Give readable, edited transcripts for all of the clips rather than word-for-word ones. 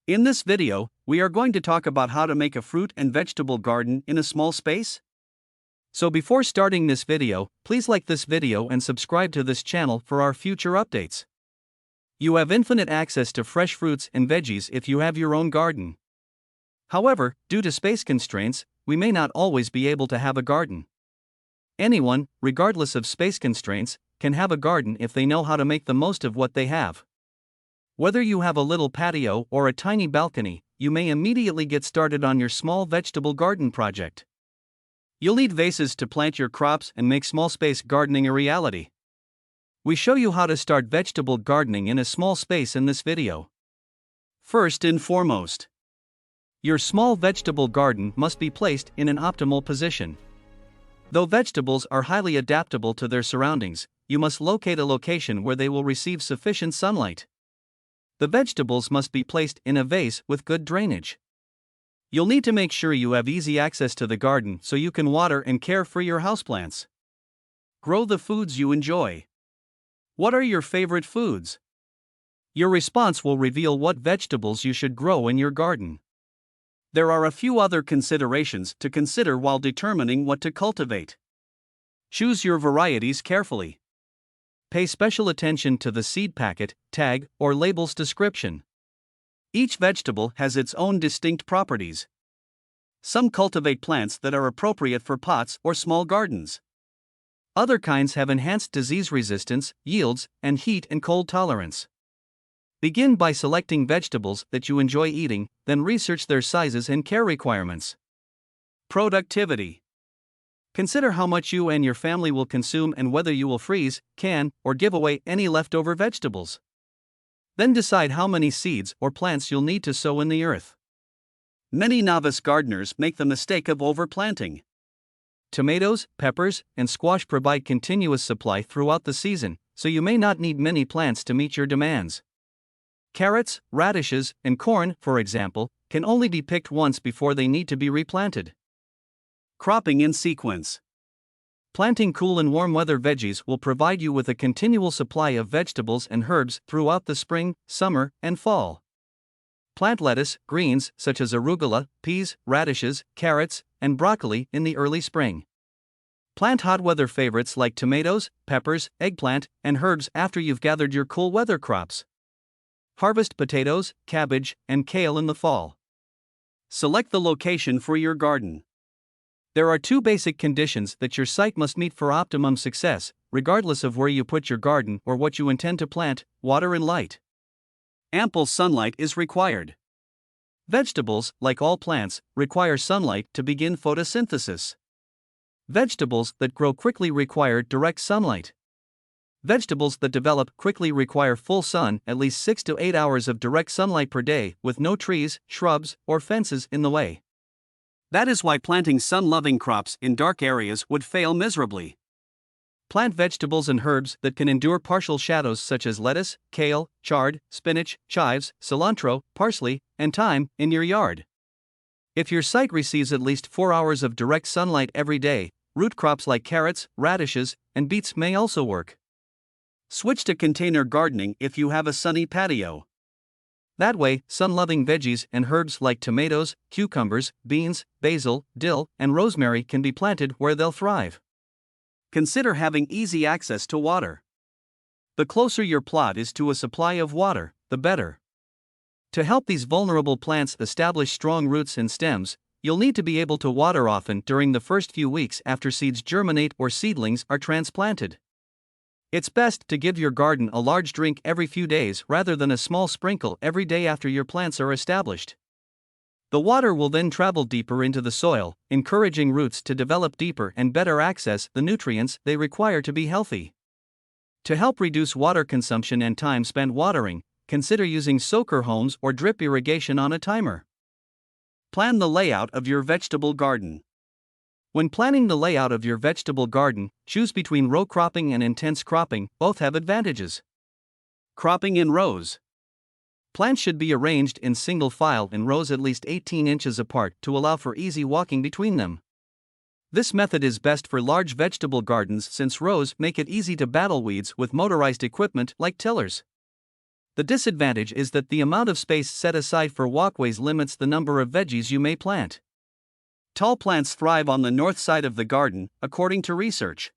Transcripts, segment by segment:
In this video, we are going to talk about how to make a fruit and vegetable garden in a small space. So before starting this video, please like this video and subscribe to this channel for our future updates. You have infinite access to fresh fruits and veggies if you have your own garden. However, due to space constraints, we may not always be able to have a garden. Anyone, regardless of space constraints, can have a garden if they know how to make the most of what they have. Whether you have a little patio or a tiny balcony, you may immediately get started on your small vegetable garden project. You'll need vases to plant your crops and make small space gardening a reality. We show you how to start vegetable gardening in a small space in this video. First and foremost, your small vegetable garden must be placed in an optimal position. Though vegetables are highly adaptable to their surroundings, you must locate a location where they will receive sufficient sunlight. The vegetables must be placed in a vase with good drainage. You'll need to make sure you have easy access to the garden so you can water and care for your houseplants. Grow the foods you enjoy. What are your favorite foods? Your response will reveal what vegetables you should grow in your garden. There are a few other considerations to consider while determining what to cultivate. Choose your varieties carefully. Pay special attention to the seed packet, tag, or label's description. Each vegetable has its own distinct properties. Some cultivate plants that are appropriate for pots or small gardens. Other kinds have enhanced disease resistance, yields, and heat and cold tolerance. Begin by selecting vegetables that you enjoy eating, then research their sizes and care requirements. Productivity. Consider how much you and your family will consume and whether you will freeze, can, or give away any leftover vegetables. Then decide how many seeds or plants you'll need to sow in the earth. Many novice gardeners make the mistake of overplanting. Tomatoes, peppers, and squash provide continuous supply throughout the season, so you may not need many plants to meet your demands. Carrots, radishes, and corn, for example, can only be picked once before they need to be replanted. Cropping in sequence. Planting cool and warm weather veggies will provide you with a continual supply of vegetables and herbs throughout the spring, summer, and fall. Plant lettuce, greens such as arugula, peas, radishes, carrots, and broccoli in the early spring. Plant hot weather favorites like tomatoes, peppers, eggplant, and herbs after you've gathered your cool weather crops. Harvest potatoes, cabbage, and kale in the fall. Select the location for your garden. There are two basic conditions that your site must meet for optimum success, regardless of where you put your garden or what you intend to plant: water and light. Ample sunlight is required. Vegetables, like all plants, require sunlight to begin photosynthesis. Vegetables that grow quickly require direct sunlight. Vegetables that develop quickly require full sun, at least 6 to 8 hours of direct sunlight per day, with no trees, shrubs, or fences in the way. That is why planting sun-loving crops in dark areas would fail miserably. Plant vegetables and herbs that can endure partial shadows such as lettuce, kale, chard, spinach, chives, cilantro, parsley, and thyme in your yard. If your site receives at least 4 hours of direct sunlight every day, root crops like carrots, radishes, and beets may also work. Switch to container gardening if you have a sunny patio. That way, sun-loving veggies and herbs like tomatoes, cucumbers, beans, basil, dill, and rosemary can be planted where they'll thrive. Consider having easy access to water. The closer your plot is to a supply of water, the better. To help these vulnerable plants establish strong roots and stems, you'll need to be able to water often during the first few weeks after seeds germinate or seedlings are transplanted. It's best to give your garden a large drink every few days rather than a small sprinkle every day after your plants are established. The water will then travel deeper into the soil, encouraging roots to develop deeper and better access the nutrients they require to be healthy. To help reduce water consumption and time spent watering, consider using soaker homes or drip irrigation on a timer. Plan the layout of your vegetable garden. When planning the layout of your vegetable garden, choose between row cropping and intense cropping. Both have advantages. Cropping in rows. Plants should be arranged in single file in rows at least 18 inches apart to allow for easy walking between them. This method is best for large vegetable gardens since rows make it easy to battle weeds with motorized equipment like tillers. The disadvantage is that the amount of space set aside for walkways limits the number of veggies you may plant. Tall plants thrive on the north side of the garden, according to research.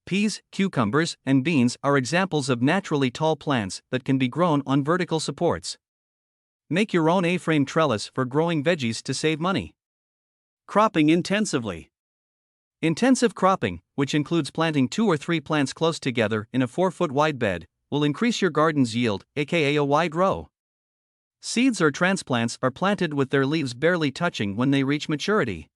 Peas, cucumbers, and beans are examples of naturally tall plants that can be grown on vertical supports. Make your own A-frame trellis for growing veggies to save money. Cropping intensively. Intensive cropping, which includes planting 2 or 3 plants close together in a 4-foot wide bed, will increase your garden's yield, aka a wide row. Seeds or transplants are planted with their leaves barely touching when they reach maturity.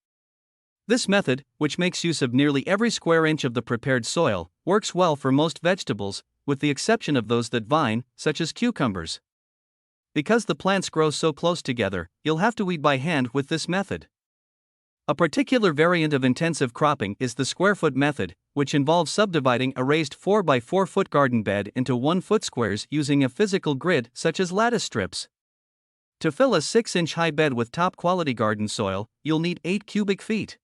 This method, which makes use of nearly every square inch of the prepared soil, works well for most vegetables, with the exception of those that vine, such as cucumbers. Because the plants grow so close together, you'll have to weed by hand with this method. A particular variant of intensive cropping is the square-foot method, which involves subdividing a raised 4x4-foot garden bed into 1-foot squares using a physical grid such as lattice strips. To fill a 6-inch high bed with top-quality garden soil, you'll need 8 cubic feet.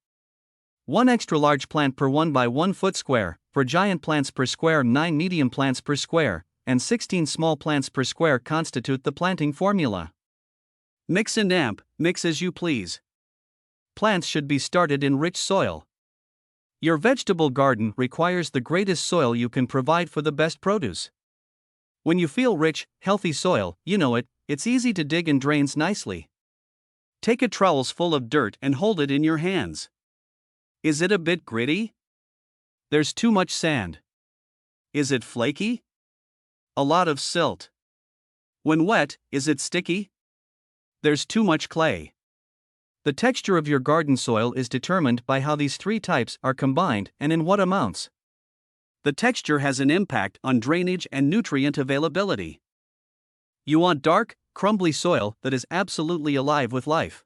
1 extra large plant per 1x1-foot square, for giant plants per square 9 medium plants per square, and 16 small plants per square constitute the planting formula. Mix and amp, mix as you please. Plants should be started in rich soil. Your vegetable garden requires the greatest soil you can provide for the best produce. When you feel rich, healthy soil, you know it, it's easy to dig and drains nicely. Take a trowel full of dirt and hold it in your hands. Is it a bit gritty? There's too much sand. Is it flaky? A lot of silt. When wet, is it sticky? There's too much clay. The texture of your garden soil is determined by how these 3 types are combined and in what amounts. The texture has an impact on drainage and nutrient availability. You want dark, crumbly soil that is absolutely alive with life.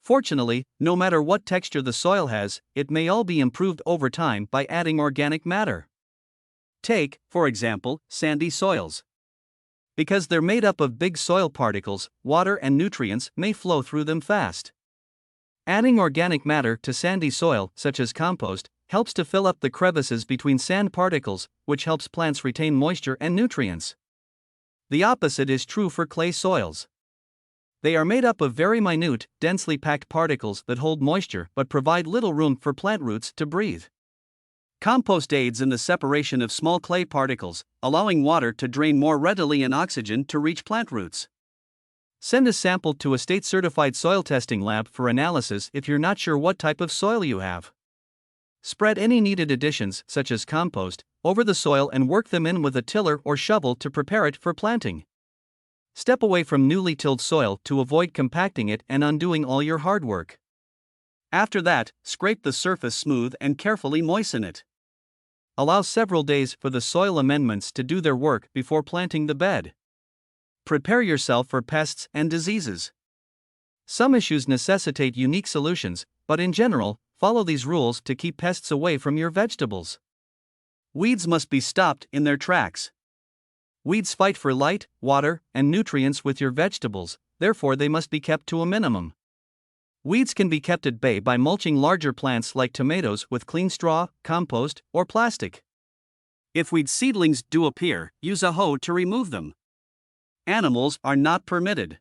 Fortunately, no matter what texture the soil has, it may all be improved over time by adding organic matter. Take, for example, sandy soils. Because they're made up of big soil particles, water and nutrients may flow through them fast. Adding organic matter to sandy soil, such as compost, helps to fill up the crevices between sand particles, which helps plants retain moisture and nutrients. The opposite is true for clay soils. They are made up of very minute, densely packed particles that hold moisture but provide little room for plant roots to breathe. Compost aids in the separation of small clay particles, allowing water to drain more readily and oxygen to reach plant roots. Send a sample to a state-certified soil testing lab for analysis if you're not sure what type of soil you have. Spread any needed additions, such as compost, over the soil and work them in with a tiller or shovel to prepare it for planting. Step away from newly tilled soil to avoid compacting it and undoing all your hard work. After that, scrape the surface smooth and carefully moisten it. Allow several days for the soil amendments to do their work before planting the bed. Prepare yourself for pests and diseases. Some issues necessitate unique solutions, but in general, follow these rules to keep pests away from your vegetables. Weeds must be stopped in their tracks. Weeds fight for light, water, and nutrients with your vegetables, therefore they must be kept to a minimum. Weeds can be kept at bay by mulching larger plants like tomatoes with clean straw, compost, or plastic. If weed seedlings do appear, use a hoe to remove them. Animals are not permitted.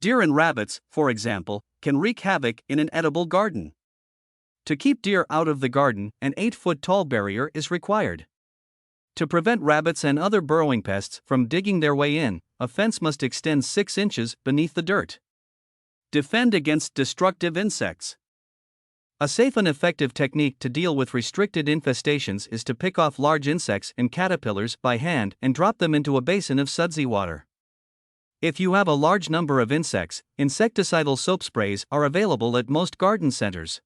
Deer and rabbits, for example, can wreak havoc in an edible garden. To keep deer out of the garden, an 8-foot tall barrier is required. To prevent rabbits and other burrowing pests from digging their way in, a fence must extend 6 inches beneath the dirt. Defend against destructive insects. A safe and effective technique to deal with restricted infestations is to pick off large insects and caterpillars by hand and drop them into a basin of sudsy water. If you have a large number of insects, insecticidal soap sprays are available at most garden centers.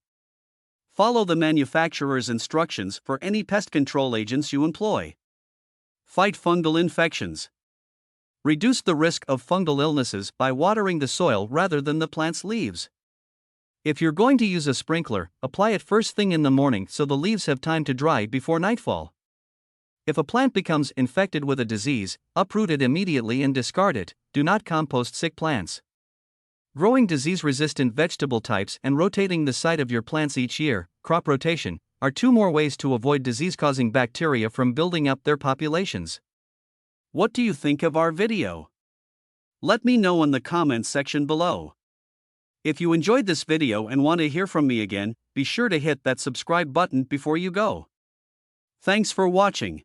Follow the manufacturer's instructions for any pest control agents you employ. Fight fungal infections. Reduce the risk of fungal illnesses by watering the soil rather than the plant's leaves. If you're going to use a sprinkler, apply it first thing in the morning so the leaves have time to dry before nightfall. If a plant becomes infected with a disease, uproot it immediately and discard it. Do not compost sick plants. Growing disease-resistant vegetable types and rotating the site of your plants each year, crop rotation, are 2 more ways to avoid disease-causing bacteria from building up their populations. What do you think of our video? Let me know in the comments section below. If you enjoyed this video and want to hear from me again, be sure to hit that subscribe button before you go. Thanks for watching.